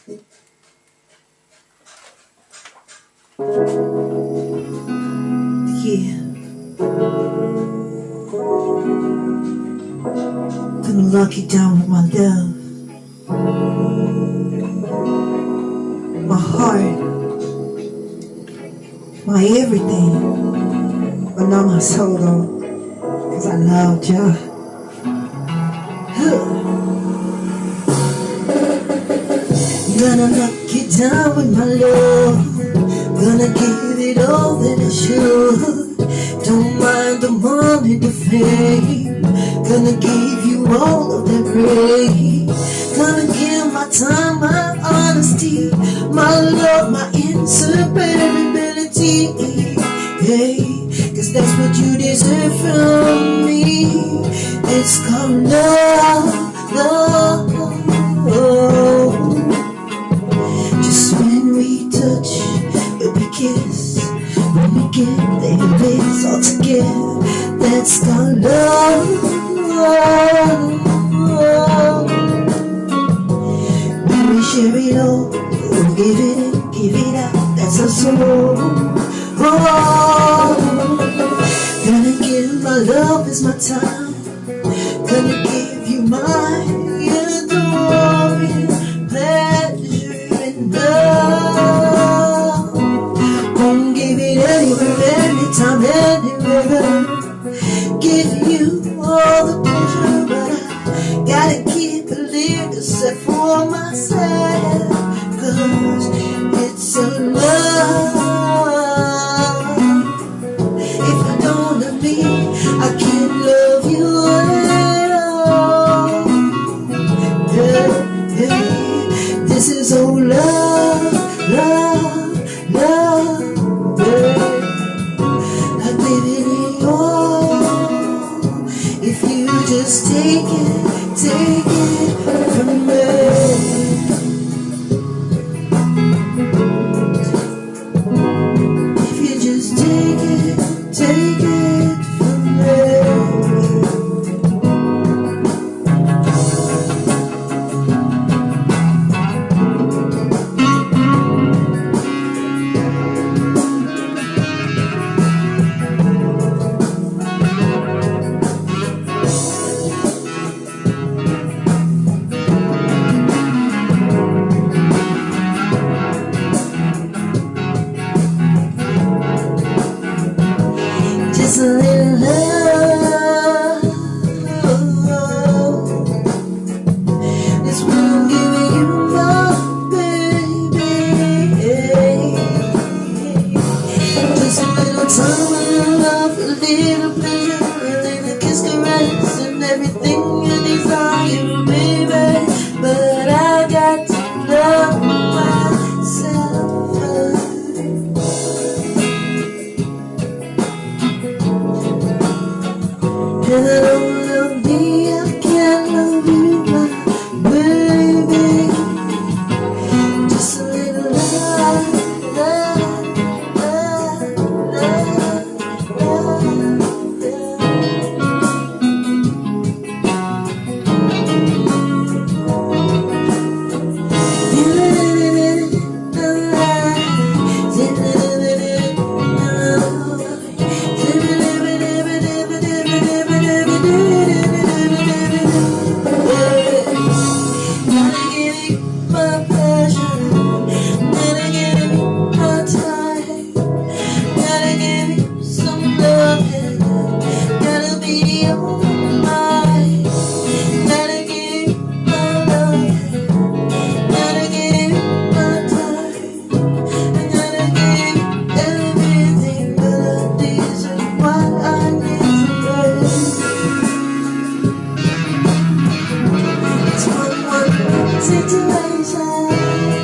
Yeah. Gonna lock you down with my love, my heart, my everything. But not my soul though, cause I loved ya. Gonna lock you down with my love, gonna give it all that I should. Don't mind the money, the fame, gonna give you all of that grace. Gonna give my time, my honesty, my love, my inseparability. Hey, cause that's what you deserve from me. It's called love, love. Just when we touch, when we kiss, when we get there, it's all together. That's called love. When we share it all, we'll give it in, give it out. That's our soul. Oh, gonna give my love is my time. Gonna give you my adoring pleasure and love. Won't give it anywhere, anytime, anywhere. Give you all the pleasure, but I gotta keep a little set for myself. Cause it's a love. If you don't love me, I can't love you at all. Yeah, yeah. This is all love, love, love. Yeah. I give it all. If you just take it from me. If you just take it from me. Just a little love. That's what I'm giving you, my baby. Just a little time, a little love, a little pleasure, a little kiss, caress, and everything you desire, baby. But I got to love myself first. And I don't love me, I can't love you, my baby. Just a little love, love, love, love, love, situation.